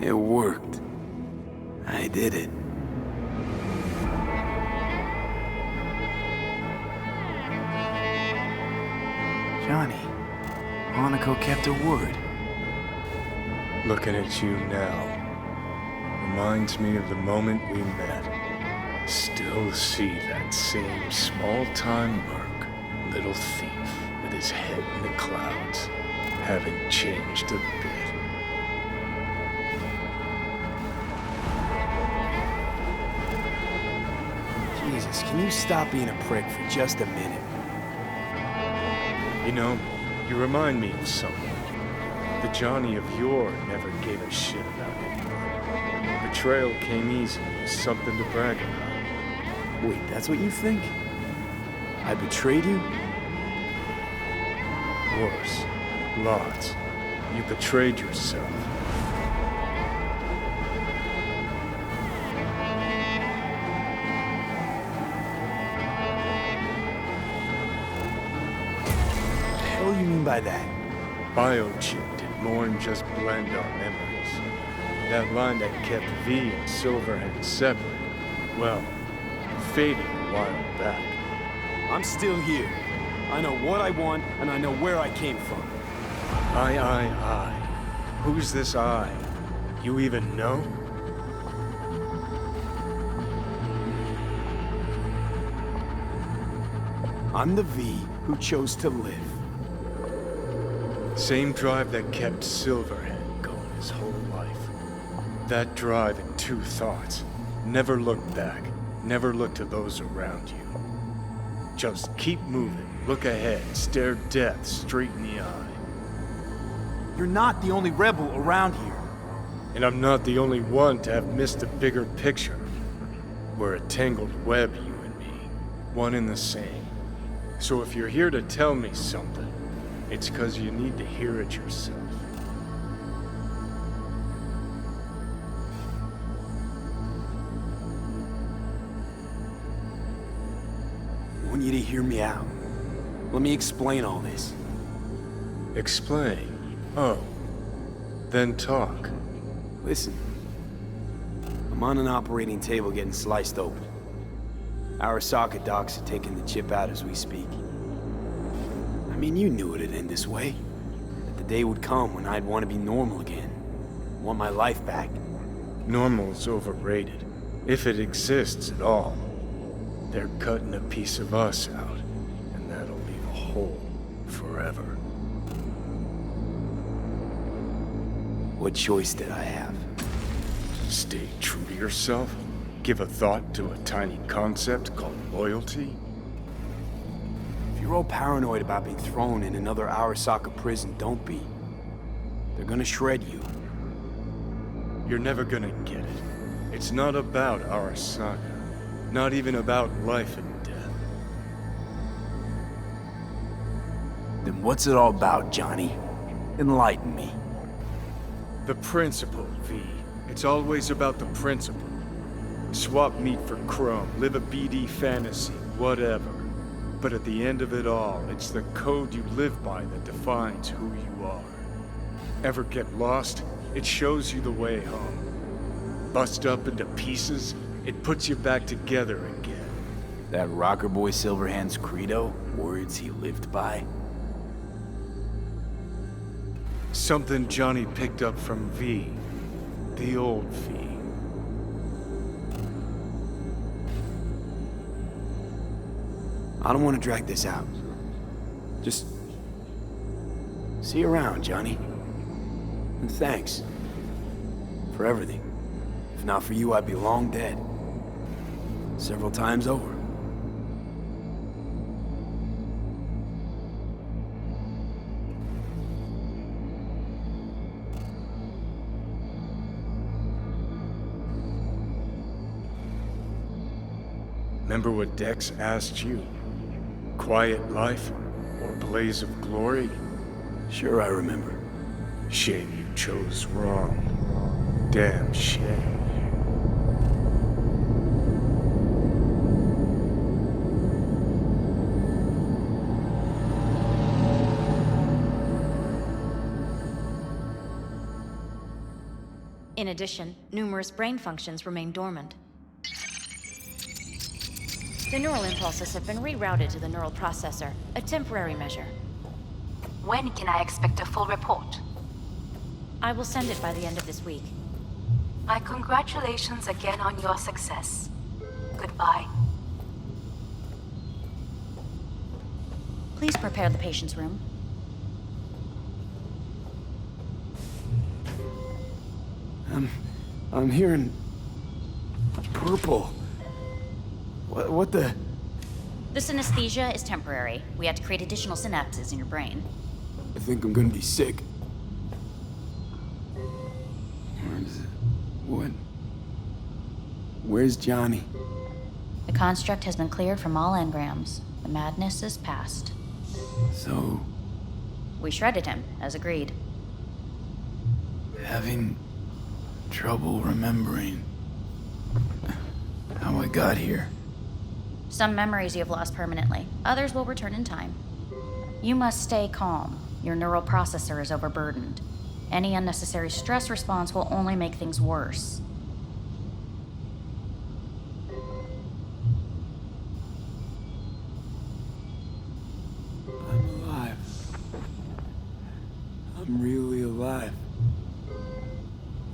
It worked. I did it. Johnny, Monaco kept her word. Looking at you now reminds me of the moment we met. Still see that same small-time merc, little thief with his head in the clouds. Haven't changed a bit. Jesus, can you stop being a prick for just a minute? You know, you remind me of someone. The Johnny of yore never gave a shit about anyone. Betrayal came easy, was something to brag about. Wait, that's what you think? I betrayed you? Worse. Lots. You betrayed yourself. What the hell you mean by that? Biochip did more than just blend our memories. That line that kept V and Silverhand separate, well, faded a while back. I'm still here. I know what I want, and I know where I came from. I. Who's this I? You even know? I'm the V who chose to live. Same drive that kept Silverhand going his whole life. That drive and two thoughts. Never look back. Never look to those around you. Just keep moving. Look ahead. Stare death straight in the eye. You're not the only rebel around here. And I'm not the only one to have missed the bigger picture. We're a tangled web, you and me. One and the same. So if you're here to tell me something, it's 'cause you need to hear it yourself. I want you to hear me out. Let me explain all this. Explain. Oh. Then talk. Listen. I'm on an operating table getting sliced open. Arasaka docs are taking the chip out as we speak. I mean, you knew it'd end this way. That the day would come when I'd want to be normal again. Want my life back. Normal's overrated. If it exists at all. They're cutting a piece of us out, and that'll leave a hole forever. What choice did I have? Stay true to yourself? Give a thought to a tiny concept called loyalty? If you're all paranoid about being thrown in another Arasaka prison, don't be. They're gonna shred you. You're never gonna get it. It's not about Arasaka. Not even about life and death. Then what's it all about, Johnny? Enlighten me. The principle, V. It's always about the principle. Swap meat for chrome, live a BD fantasy, whatever. But at the end of it all, it's the code you live by that defines who you are. Ever get lost? It shows you the way home. Bust up into pieces? It puts you back together again. That rocker boy Silverhand's credo? Words he lived by? Something Johnny picked up from V. The old V. I don't want to drag this out. Just... see you around, Johnny. And thanks. For everything. If not for you, I'd be long dead. Several times over. Remember what Dex asked you? Quiet life or blaze of glory? Sure, I remember. Shame you chose wrong. Damn shame. In addition, numerous brain functions remain dormant. The neural impulses have been rerouted to the neural processor, a temporary measure. When can I expect a full report? I will send it by the end of this week. My congratulations again on your success. Goodbye. Please prepare the patient's room. I'm hearing purple. What the? The synesthesia is temporary. We had to create additional synapses in your brain. I think I'm gonna be sick. Where's Johnny? The construct has been cleared from all engrams. The madness is past. So, We shredded him, as agreed. having trouble remembering how I got here. Some memories you have lost permanently. Others will return in time. You must stay calm. Your neural processor is overburdened. Any unnecessary stress response will only make things worse. I'm alive. I'm really alive.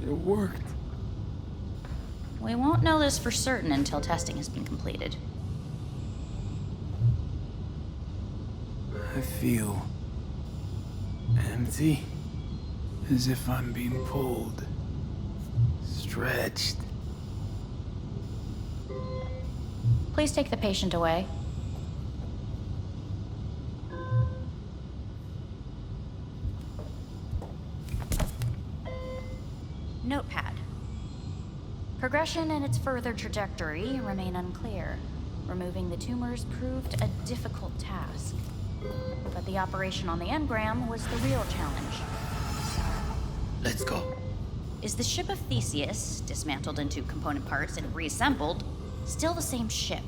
It worked. We won't know this for certain until testing has been completed. I feel empty, as if I'm being pulled, stretched. Please take the patient away. Notepad. Progression and its further trajectory remain unclear. Removing the tumors proved a difficult task. But the operation on the engram was the real challenge. Let's go. Is the ship of Theseus, dismantled into component parts and reassembled, still the same ship?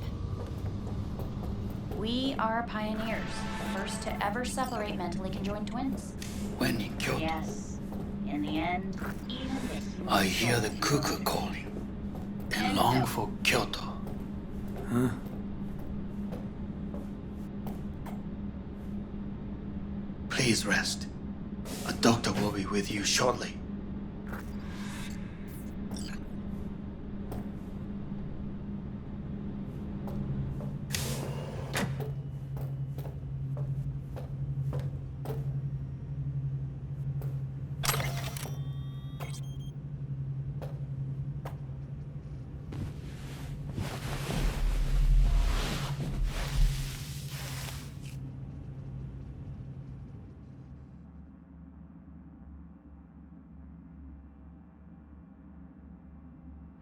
We are pioneers, the first to ever separate mentally conjoined twins. When in Kyoto, Yes, in the end, even this... I hear the cuckoo calling and long for Kyoto. Huh? Please rest. A doctor will be with you shortly.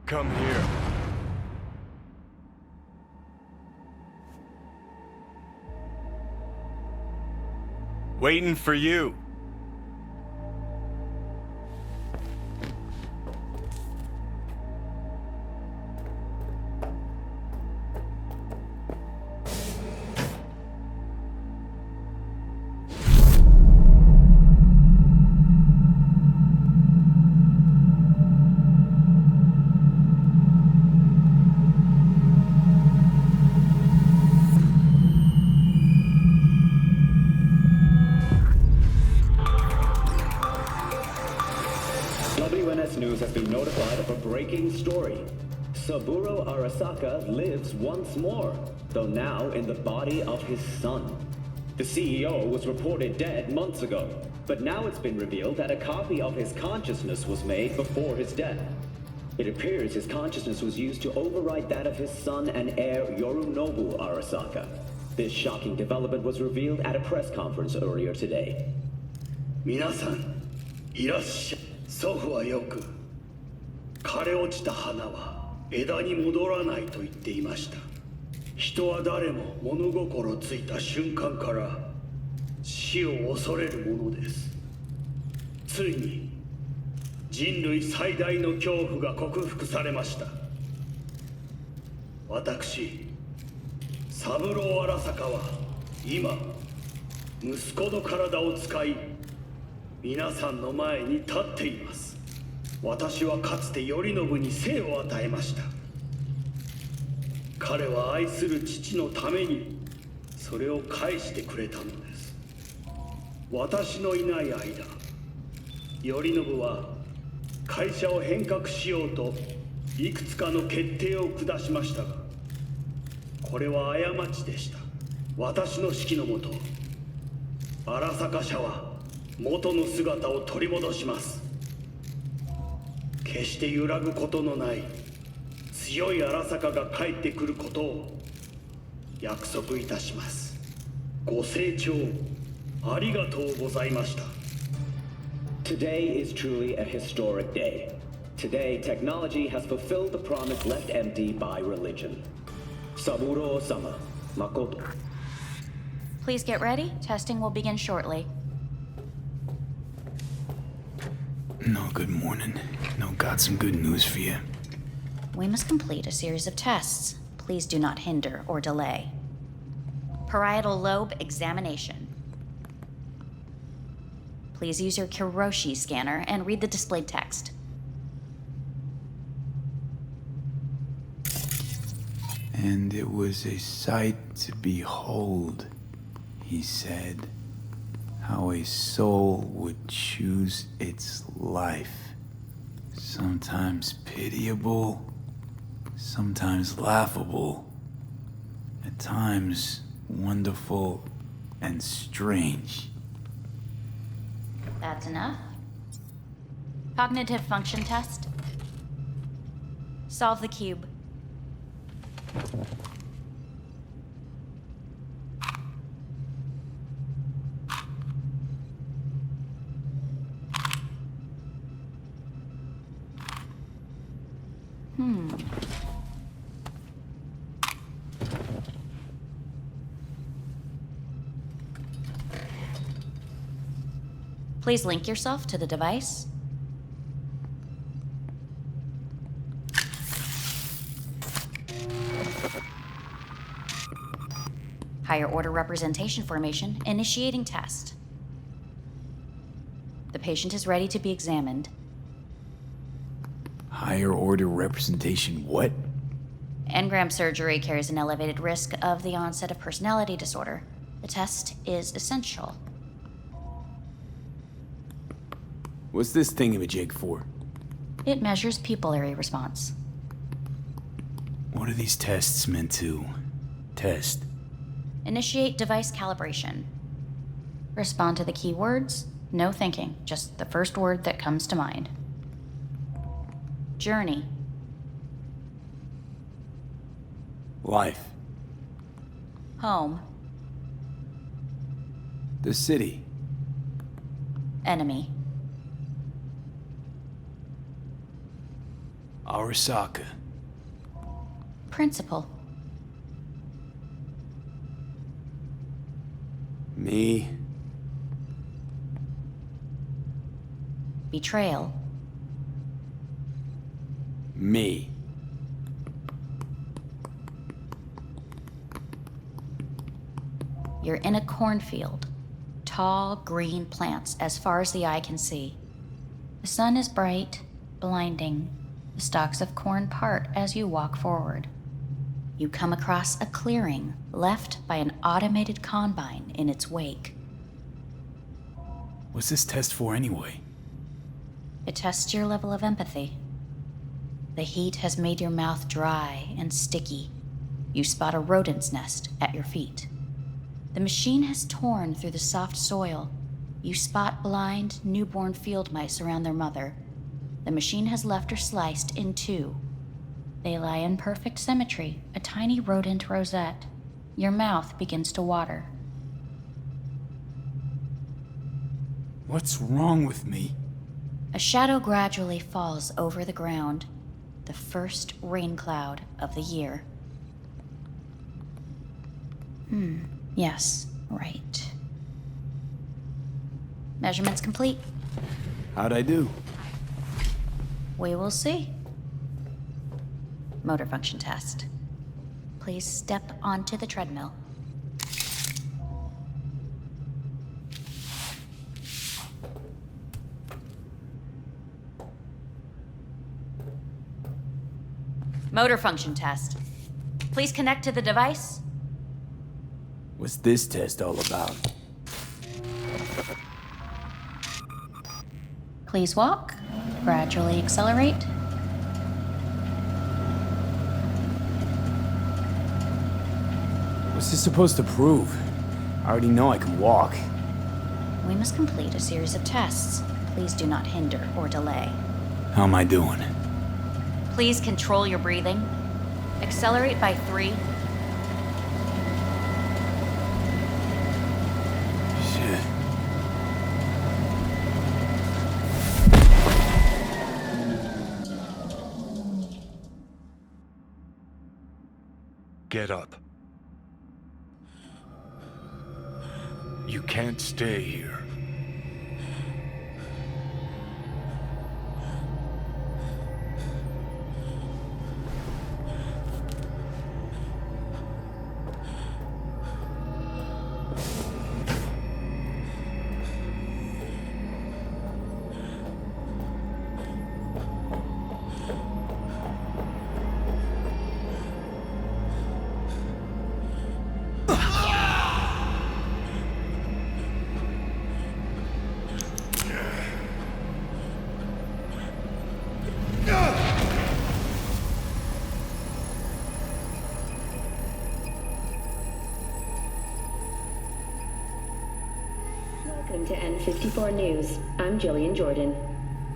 Come here. Waiting for you. WNS News has been notified of a breaking story. Saburo Arasaka lives once more, though now in the body of his son. The CEO was reported dead months ago, but now it's been revealed that a copy of his consciousness was made before his death. It appears his consciousness was used to override that of his son and heir Yorunobu Arasaka. This shocking development was revealed at a press conference earlier today. 皆さん、いらっしゃい。祖父はよく、枯れ落ちた花は枝に戻らないと言っていました。人は誰も物心ついた瞬間から死を恐れるものです。ついに人類最大の恐怖が克服されました。私、三郎荒坂は今、息子の体を使い、皆さんの前に立っています。私はかつて頼信に生を与えました。彼は愛する父のためにそれを返してくれたのです。私のいない間、頼信は会社を変革しようといくつかの決定を下しましたが、これは過ちでした。私の指揮のもと、荒坂社は元の姿を取り戻します。決して揺らぐことのない強い荒坂が帰ってくることを約束いたします。ご清聴ありがとうございました。 Today is truly a historic day. Today, technology has fulfilled the promise left empty by religion. Saburo-sama, Makoto. Please get ready. Testing will begin shortly. No, good morning. No, got some good news for you. We must complete a series of tests. Please do not hinder or delay. Parietal lobe examination. Please use your Kiroshi scanner and read the displayed text. And it was a sight to behold, he said, how a soul would choose its life. Sometimes pitiable, sometimes laughable, at times wonderful and strange. That's enough. Cognitive function test. Solve the cube. Please link yourself to the device. Higher order representation formation, initiating test. The patient is ready to be examined. Higher order representation what? Engram surgery carries an elevated risk of the onset of personality disorder. The test is essential. What's this thingamajig for? It measures pupillary response. What are these tests meant to test? Initiate device calibration. Respond to the keywords. No thinking, just the first word that comes to mind. Journey. Life. Home. The city. Enemy. Arasaka. Principal. Me. Betrayal. Me. You're in a cornfield. Tall, green plants as far as the eye can see. The sun is bright, blinding. The stalks of corn part as you walk forward. You come across a clearing left by an automated combine in its wake. What's this test for anyway? It tests your level of empathy. The heat has made your mouth dry and sticky. You spot a rodent's nest at your feet. The machine has torn through the soft soil. You spot blind, newborn field mice around their mother. The machine has left her sliced in two. They lie in perfect symmetry, a tiny rodent rosette. Your mouth begins to water. What's wrong with me? A shadow gradually falls over the ground, the first rain cloud of the year. Yes, right. Measurements complete. How'd I do? We will see. Motor function test. Please step onto the treadmill. Motor function test. Please connect to the device. What's this test all about? Please walk. Gradually accelerate. What's this supposed to prove? I already know I can walk. We must complete a series of tests. Please do not hinder or delay. How am I doing? Please control your breathing. Accelerate by 3. Shit. Get up. You can't stay here. Welcome to N54 News. I'm Jillian Jordan.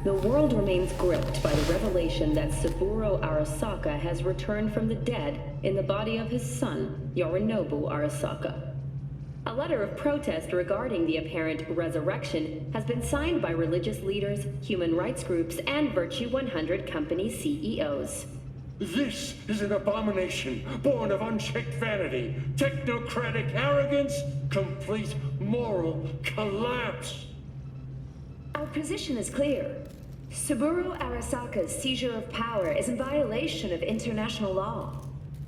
The world remains gripped by the revelation that Saburo Arasaka has returned from the dead in the body of his son, Yorinobu Arasaka. A letter of protest regarding the apparent resurrection has been signed by religious leaders, human rights groups, and Virtue 100 company CEOs. This is an abomination born of unchecked vanity, technocratic arrogance, complete moral collapse. Our position is clear. Saburo Arasaka's seizure of power is in violation of international law.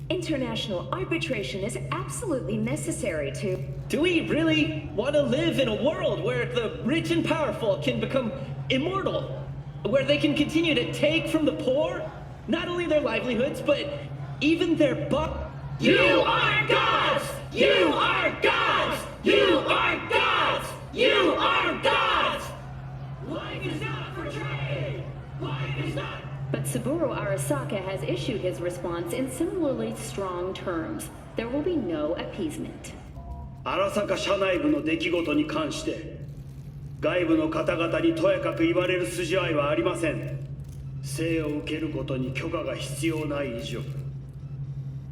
International arbitration is absolutely necessary to... Do we really want to live in a world where the rich and powerful can become immortal? Where they can continue to take from the poor? Not only their livelihoods, but even their You are gods! You are gods! You are gods! You are gods! Life is not for trade! Life is not... But Saburo Arasaka has issued his response in similarly strong terms. There will be no appeasement. 荒坂社内部の出来事に関して外部の方々にとやかく言われる筋合いはありません。生を受けることに許可が必要ない以上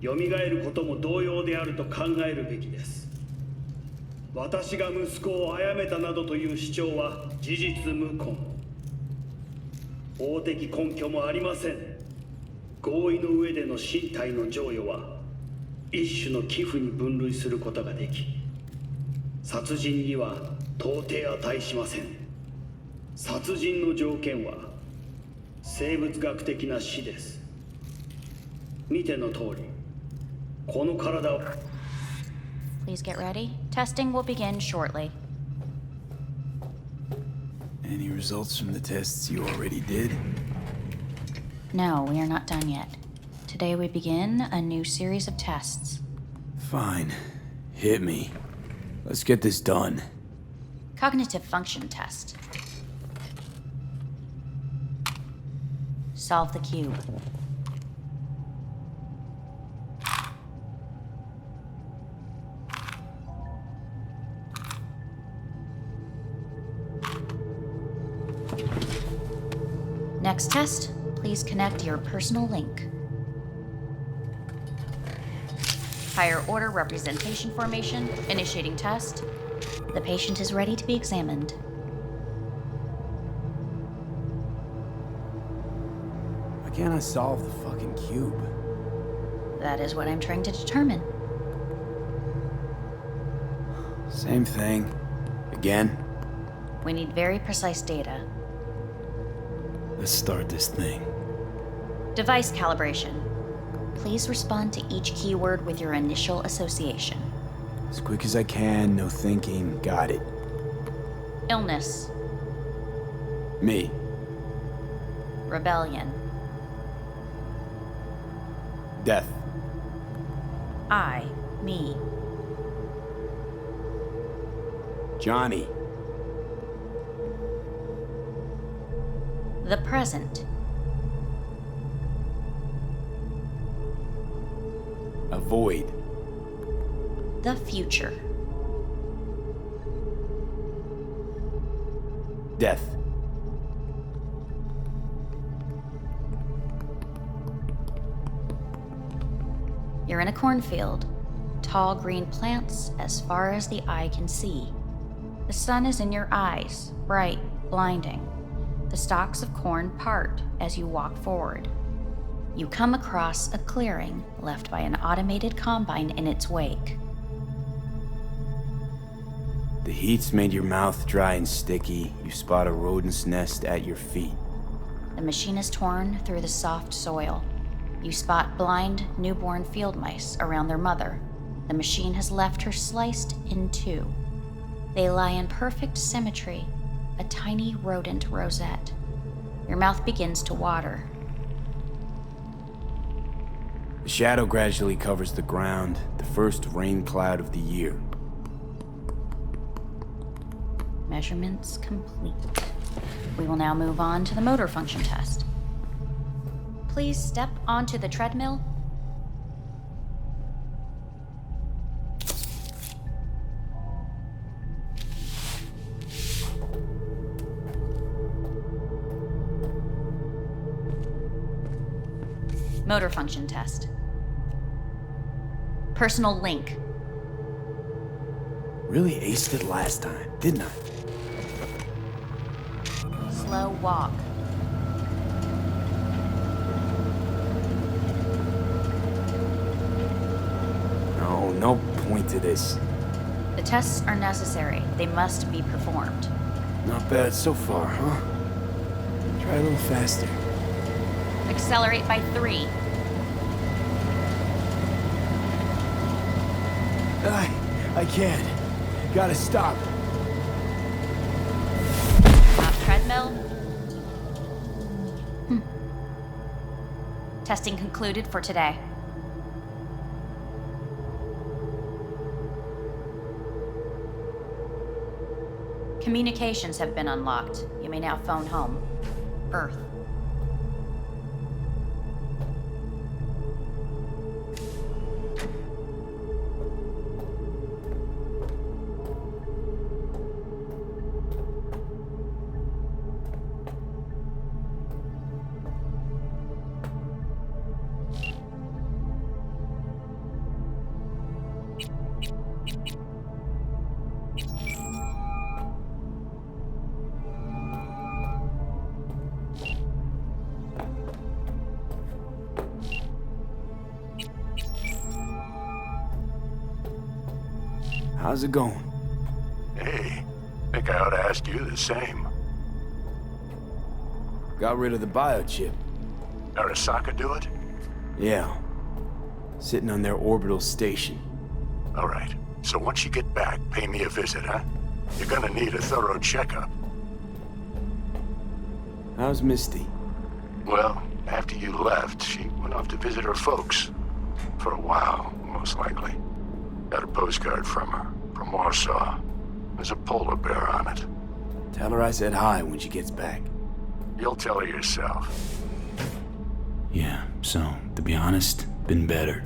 蘇ることも同様であると考えるべきです。私が息子を殺めたなどという主張は事実無根。法的根拠もありません。合意の上での身体の贈与は一種の寄付に分類することができ、殺人には到底値しません。殺人の条件は生物学的な死です。見ての通り、この体を Please get ready. Testing will begin shortly. Any results from the tests you already did? No, we are not done yet. Today we begin a new series of tests. Fine. Hit me. Let's get this done. Cognitive function test. Solve the cube. Next test, please connect your personal link. Higher order representation formation, initiating test. The patient is ready to be examined. Why can't I solve the fucking cube? That is what I'm trying to determine. Same thing. Again? We need very precise data. Let's start this thing. Device calibration. Please respond to each keyword with your initial association. As quick as I can, no thinking. Got it. Illness. Me. Rebellion. Death. I, me. Johnny. The present. Avoid. The future. Death. You're in a cornfield. Tall green plants as far as the eye can see. The sun is in your eyes, bright, blinding. The stalks of corn part as you walk forward. You come across a clearing left by an automated combine in its wake. The heat's made your mouth dry and sticky. You spot a rodent's nest at your feet. The machine is torn through the soft soil. You spot blind, newborn field mice around their mother. The machine has left her sliced in two. They lie in perfect symmetry, a tiny rodent rosette. Your mouth begins to water. The shadow gradually covers the ground, the first rain cloud of the year. Measurements complete. We will now move on to the motor function test. Please step onto the treadmill. Motor function test. Personal link. Really aced it last time, didn't I? Slow walk. No point to this. The tests are necessary. They must be performed. Not bad so far, huh? Try a little faster. Accelerate by 3. I can't. Gotta stop. Stop treadmill. Testing concluded for today. Communications have been unlocked. You may now phone home. Earth. How's it going? Hey, think I ought to ask you the same. Got rid of the biochip. Arasaka do it? Yeah. Sitting on their orbital station. All right. So once you get back, pay me a visit, huh? You're gonna need a thorough checkup. How's Misty? Well, after you left, she went off to visit her folks. For a while, most likely. Got a postcard from her, from Warsaw. There's a polar bear on it. Tell her I said hi when she gets back. You'll tell her yourself. Yeah, so, to be honest, been better.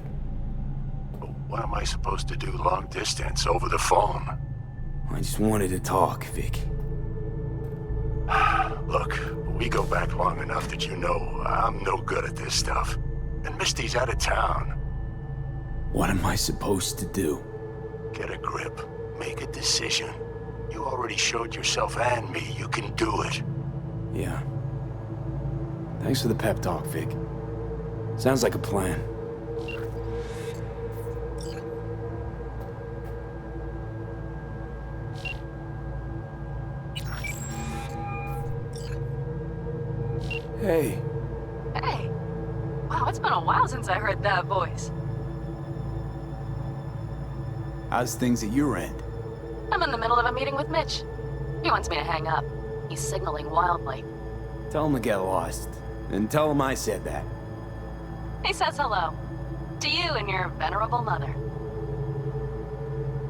But what am I supposed to do long distance, over the phone? I just wanted to talk, Vic. Look, we go back long enough that you know I'm no good at this stuff. And Misty's out of town. What am I supposed to do? Get a grip. Make a decision. You already showed yourself and me you can do it. Yeah. Thanks for the pep talk, Vic. Sounds like a plan. Hey. Hey. Wow, it's been a while since I heard that voice. How's things at your end? I'm in the middle of a meeting with Mitch. He wants me to hang up. He's signaling wildly. Tell him to get lost. And tell him I said that. He says hello. To you and your venerable mother.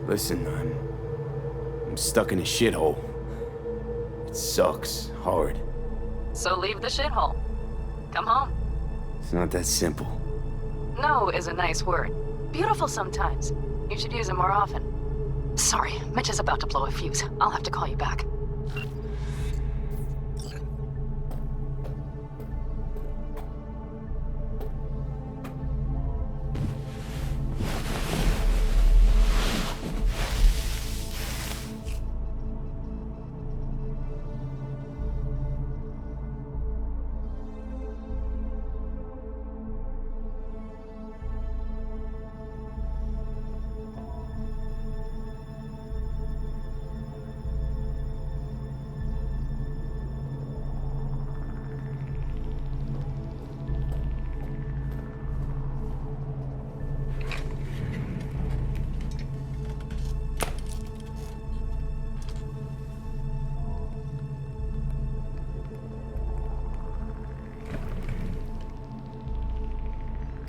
Listen, I'm stuck in a shithole. It sucks hard. So leave the shithole. Come home. It's not that simple. No is a nice word. Beautiful sometimes. You should use it more often. Sorry, Mitch is about to blow a fuse. I'll have to call you back.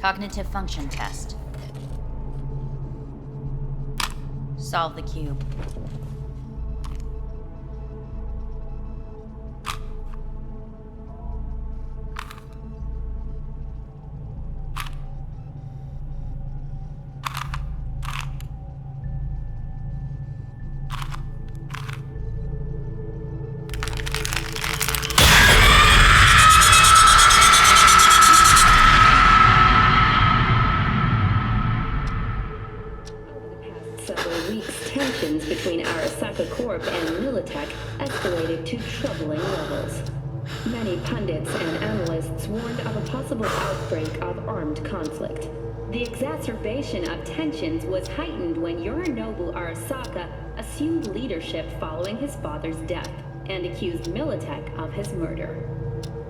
Cognitive function test. Solve the cube. Several weeks, tensions between Arasaka Corp and Militech escalated to troubling levels. Many pundits and analysts warned of a possible outbreak of armed conflict. The exacerbation of tensions was heightened when Yorinobu Arasaka assumed leadership following his father's death and accused Militech of his murder.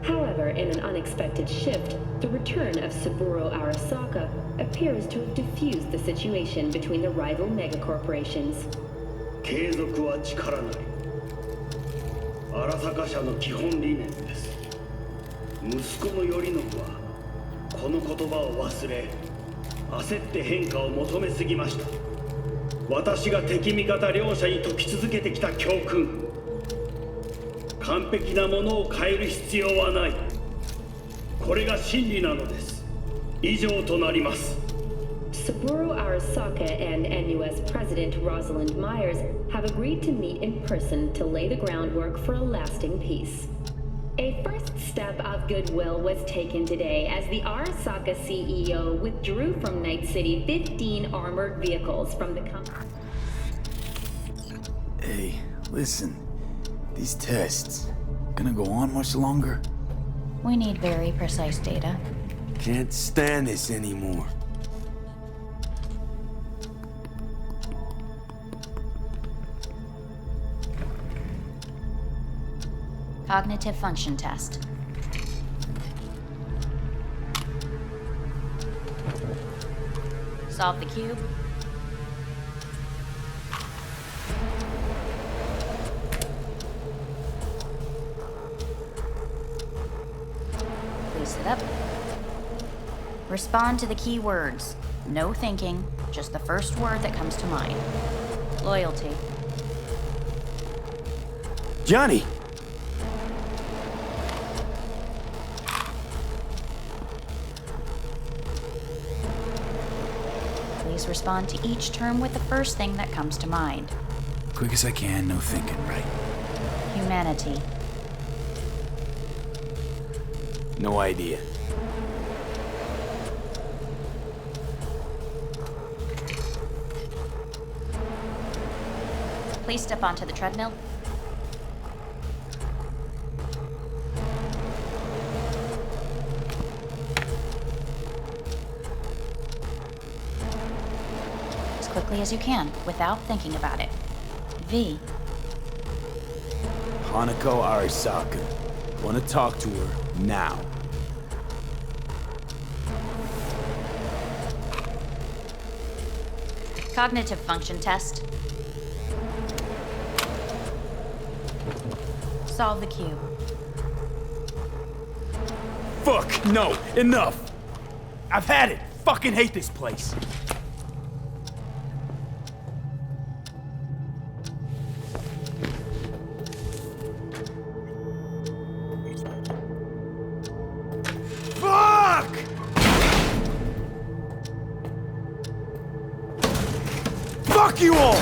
However, in an unexpected shift, the return of Saburo Arasaka appears to have diffused the situation between the rival megacorporations. 継続は力なり。荒坂社の基本理念です。息子の頼信はこの言葉を忘れ、焦って変化を求めすぎました。私が敵味方両者に説き続けてきた教訓。完璧なものを変える必要はない。これが真理なのです。以上となります。 Saburo Arasaka and NUS President Rosalind Myers have agreed to meet in person to lay the groundwork for a lasting peace. A first step of goodwill was taken today as the Arasaka CEO withdrew from Night City 15 armored vehicles from the company. Hey, listen. These tests, gonna go on much longer? We need very precise data. Can't stand this anymore. Cognitive function test. Solve the cube. Please sit up. Respond to the key words. No thinking, just the first word that comes to mind. Loyalty. Johnny! Please respond to each term with the first thing that comes to mind. Quick as I can, no thinking, right? Humanity. No idea. Please step onto the treadmill. As quickly as you can, without thinking about it. V. Hanako Arasaka. Wanna talk to her now. Cognitive function test. Solve the cube. Fuck, no, enough! I've had it! fucking hate this place! Fuck! Fuck you all!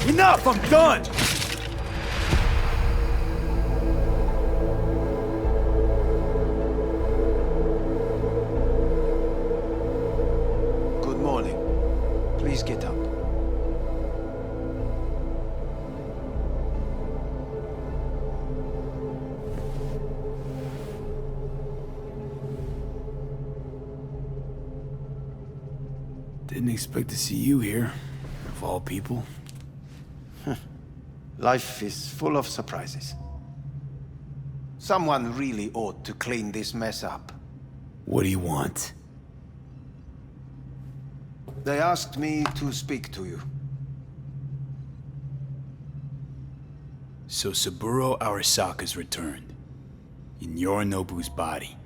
Enough! I'm done! Good morning. Please get up. Didn't expect to see you here, of all people. Life is full of surprises. Someone really ought to clean this mess up. What do you want? They asked me to speak to you. So Saburo Arasaka's returned. In Yorinobu's body.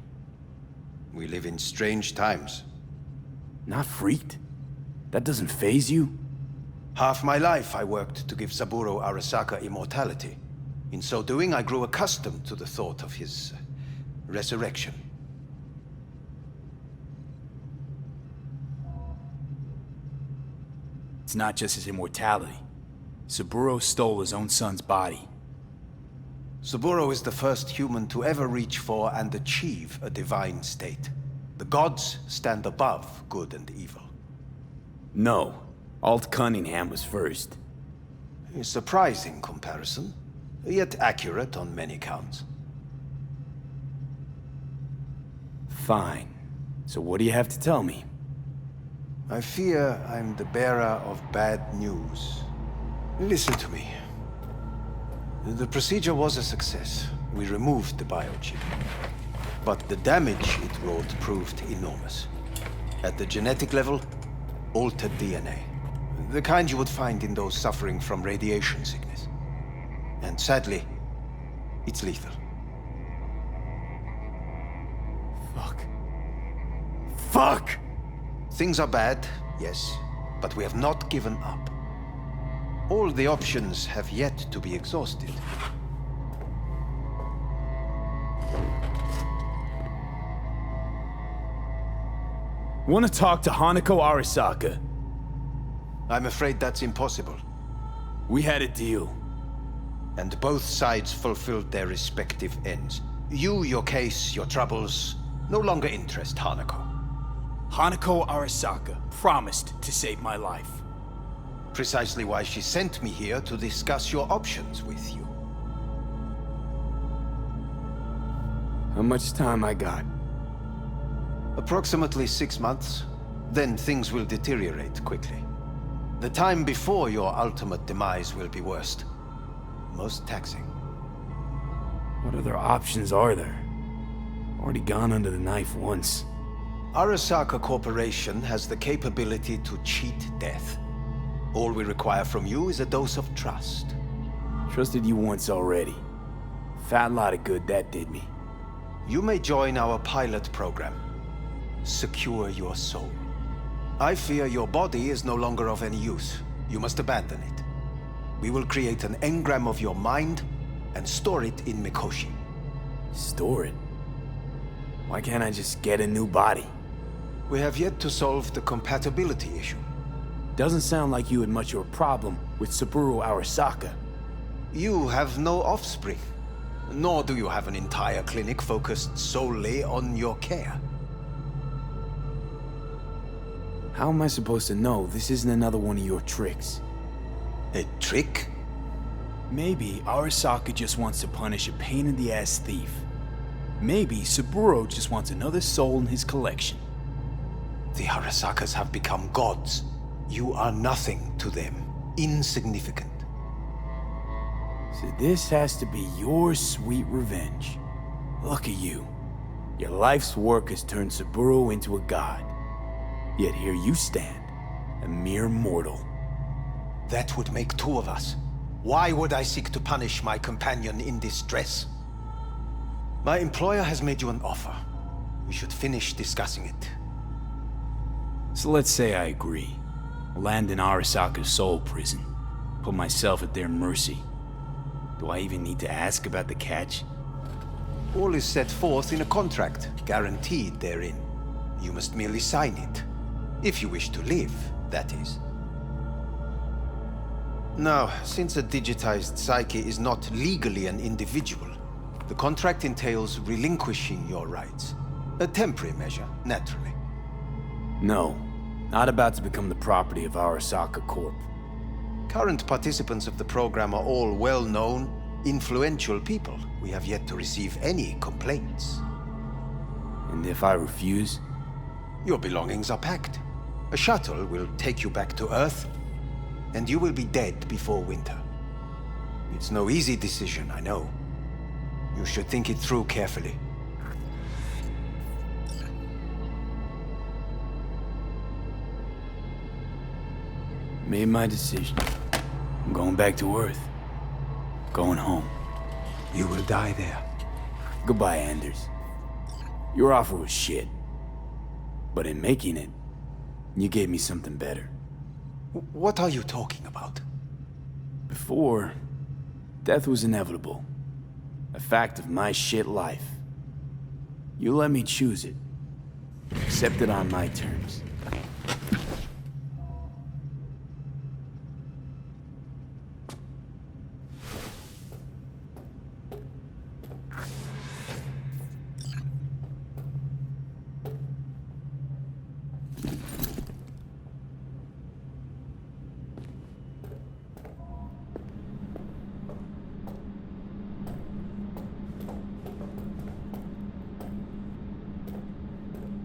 We live in strange times. Not freaked? That doesn't faze you? Half my life I worked to give Saburo Arasaka immortality. In so doing, I grew accustomed to the thought of his resurrection. It's not just his immortality. Saburo stole his own son's body. Saburo is the first human to ever reach for and achieve a divine state. The gods stand above good and evil. No. Alt Cunningham was first. A surprising comparison, yet accurate on many counts. Fine. So what do you have to tell me? I fear I'm the bearer of bad news. Listen to me. The procedure was a success. We removed the biochip. But the damage it wrought proved enormous. At the genetic level, altered DNA. The kind you would find in those suffering from radiation sickness. And sadly, it's lethal. Fuck. Fuck! Things are bad, yes, but we have not given up. All the options have yet to be exhausted. Want to talk to Hanako Arasaka? I'm afraid that's impossible. We had a deal. And both sides fulfilled their respective ends. You, your case, your troubles, no longer interest Hanako. Hanako Arasaka promised to save my life. Precisely why she sent me here to discuss your options with you. How much time I got? Approximately 6 months. Then things will deteriorate quickly. The time before your ultimate demise will be worst. Most taxing. What other options are there? Already gone under the knife once. Arasaka Corporation has the capability to cheat death. All we require from you is a dose of trust. Trusted you once already. Fat lot of good that did me. You may join our pilot program. Secure your soul. I fear your body is no longer of any use. You must abandon it. We will create an engram of your mind and store it in Mikoshi. Store it? Why can't I just get a new body? We have yet to solve the compatibility issue. Doesn't sound like you had much of a problem with Saburo Arasaka. You have no offspring, nor do you have an entire clinic focused solely on your care. How am I supposed to know this isn't another one of your tricks? A trick? Maybe Arasaka just wants to punish a pain-in-the-ass thief. Maybe Saburo just wants another soul in his collection. The Arasakas have become gods. You are nothing to them. Insignificant. So this has to be your sweet revenge. Look at you. Your life's work has turned Saburo into a god. Yet here you stand, a mere mortal. That would make two of us. Why would I seek to punish my companion in distress? My employer has made you an offer. We should finish discussing it. So let's say I agree. Land in Arasaka's soul prison. Put myself at their mercy. Do I even need to ask about the catch? All is set forth in a contract, guaranteed therein. You must merely sign it. If you wish to live, that is. Now, since a digitized psyche is not legally an individual, the contract entails relinquishing your rights. A temporary measure, naturally. No, not about to become the property of Arasaka Corp. Current participants of the program are all well-known, influential people. We have yet to receive any complaints. And if I refuse? Your belongings are packed. A shuttle will take you back to Earth, and you will be dead before winter. It's no easy decision, I know. You should think it through carefully. Made my decision. I'm going back to Earth. Going home. You will die there. Goodbye, Anders. Your offer was shit. But in making it, you gave me something better. What are you talking about? Before, death was inevitable. A fact of my shit life. You let me choose it. Accept it on my terms.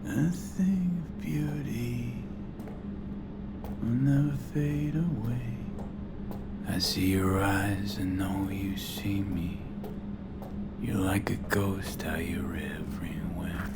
A thing of beauty will never fade away. I see your eyes and know you see me. You're like a ghost, how you're everywhere.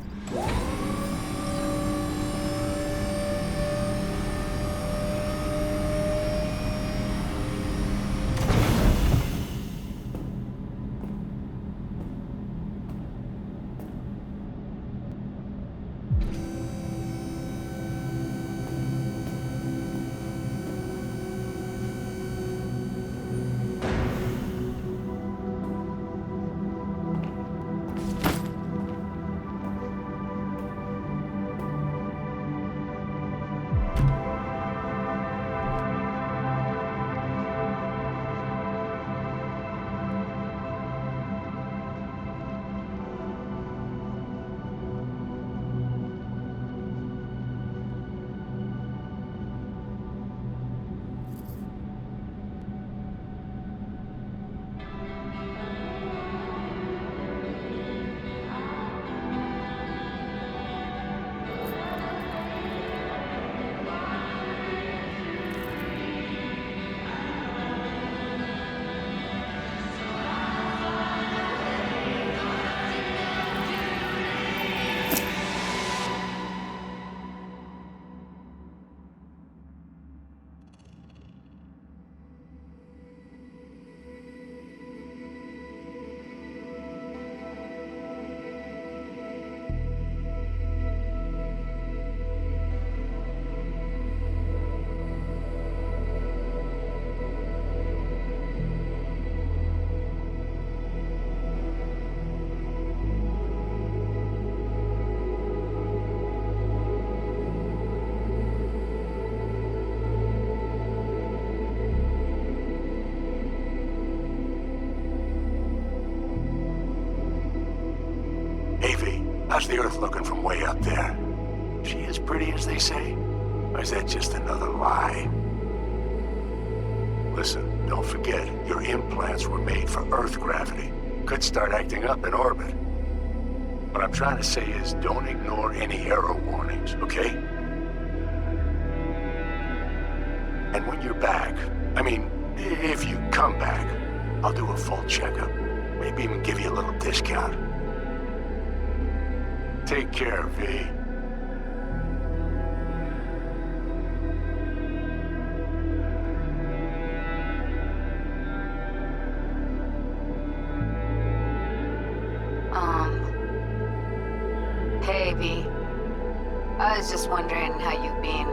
How's the Earth looking from way up there? She as pretty as they say? Or is that just another lie? Listen, don't forget, your implants were made for Earth gravity. Could start acting up in orbit. What I'm trying to say is, don't ignore any error warnings, okay? And when you're back, I mean, if you come back, I'll do a full checkup. Maybe even give you a little discount. Take care, V. V. I was just wondering how you've been.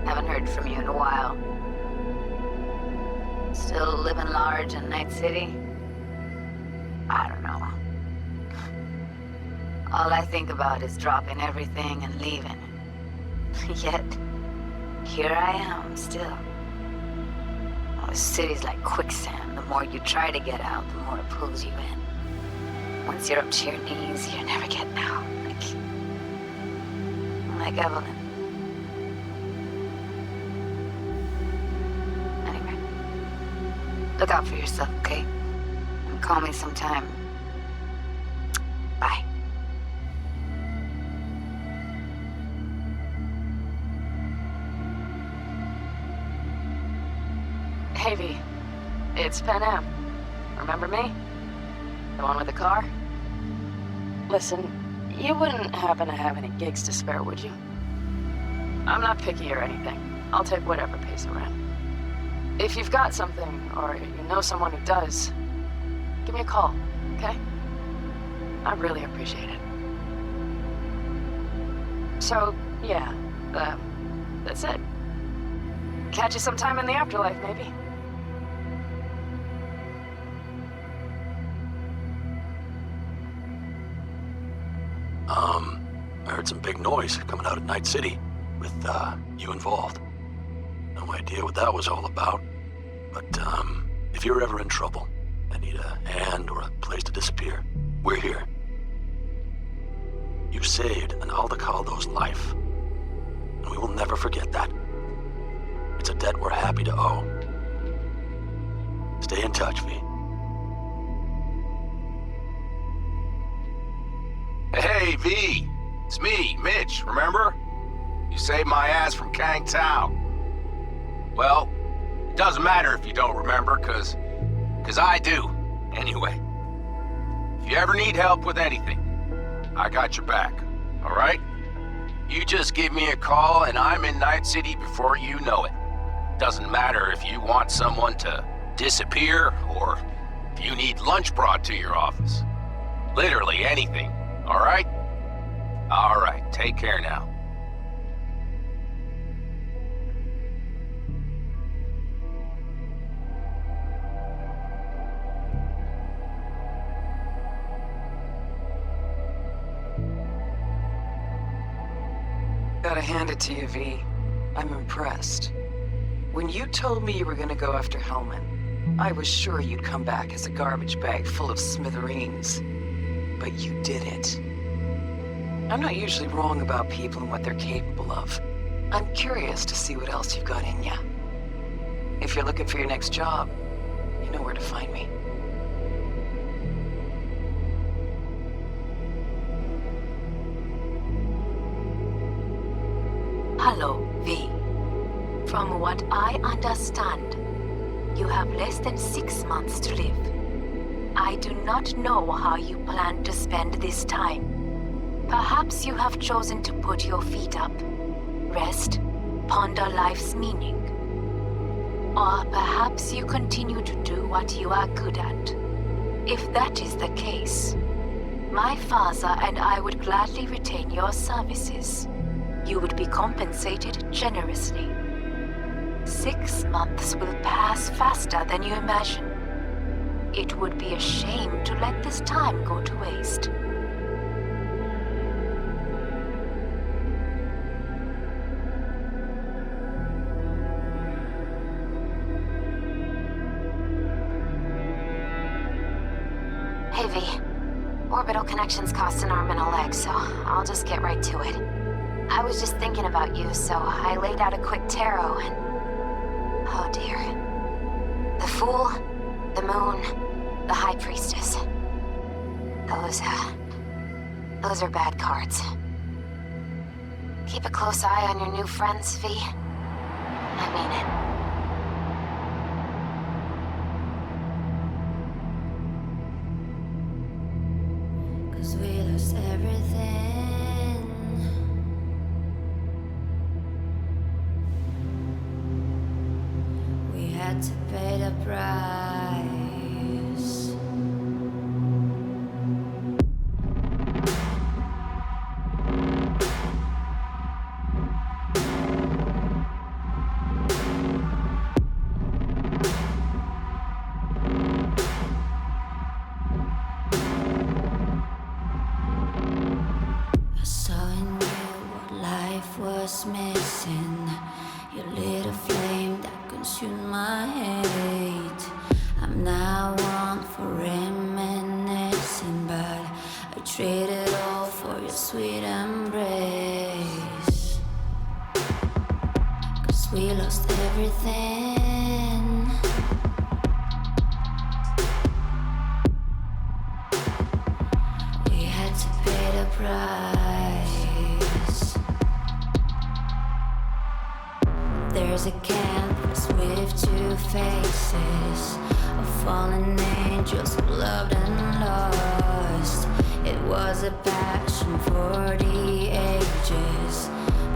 Haven't heard from you in a while. Still living large in Night City? I don't know. All I think about is dropping everything and leaving. Yet, here I am, still. Oh, the city's like quicksand. The more you try to get out, the more it pulls you in. Once you're up to your knees, you're never getting out. Like Evelyn. Anyway, look out for yourself, okay? And call me sometime. Bye. Hey, V. It's Pan Am. Remember me? The one with the car? Listen, you wouldn't happen to have any gigs to spare, would you? I'm not picky or anything. I'll take whatever pays the rent. If you've got something, or you know someone who does, give me a call, okay? I'd really appreciate it. So, yeah, that's it. Catch you sometime in the afterlife, maybe. I heard some big noise coming out of Night City, with, you involved. No idea what that was all about, but, if you're ever in trouble and need a hand or a place to disappear, we're here. You saved an Aldecaldo's life, and we will never forget that. It's a debt we're happy to owe. Stay in touch, V. Hey, V! It's me, Mitch, remember? You saved my ass from Kang Tao. Well, it doesn't matter if you don't remember, cause I do, anyway. If you ever need help with anything, I got your back, alright? You just give me a call and I'm in Night City before you know it. Doesn't matter if you want someone to disappear or if you need lunch brought to your office. Literally anything, alright? Alright, take care now. Gotta hand it to you, V. I'm impressed. When you told me you were gonna go after Hellman, I was sure you'd come back as a garbage bag full of smithereens. But you did it. I'm not usually wrong about people and what they're capable of. I'm curious to see what else you've got in ya. If you're looking for your next job, you know where to find me. Hello, V. From what I understand, you have less than 6 months to live. I do not know how you plan to spend this time. Perhaps you have chosen to put your feet up, rest, ponder life's meaning. Or perhaps you continue to do what you are good at. If that is the case, my father and I would gladly retain your services. You would be compensated generously. 6 months will pass faster than you imagine. It would be a shame to let this time go to waste. Hey, V. Orbital connections cost an arm and a leg, so I'll just get right to it. I was just thinking about you, so I laid out a quick tarot and... oh dear. The Fool, the Moon, the High Priestess. Those are bad cards. Keep a close eye on your new friends, V. I mean it. 'Cause we lost everything. We had to pay the price. sin. You lit a flame that consumed my hate. I'm now one for reminiscing, but I traded all for your sweet embrace. 'Cause we lost everything. We had to pay the price. There's a canvas with two faces of fallen angels who loved and lost. It was a passion for the ages,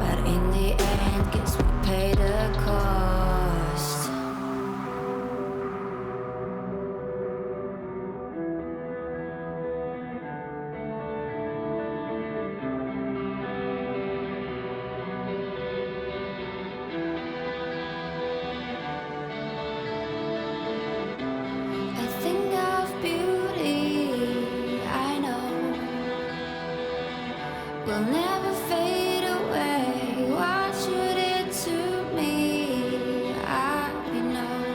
but in the end, guess we paid the cost. I think of beauty, I know, will never fade away. What you did to me, I know.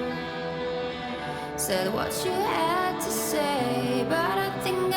Said what you had to say, but I think I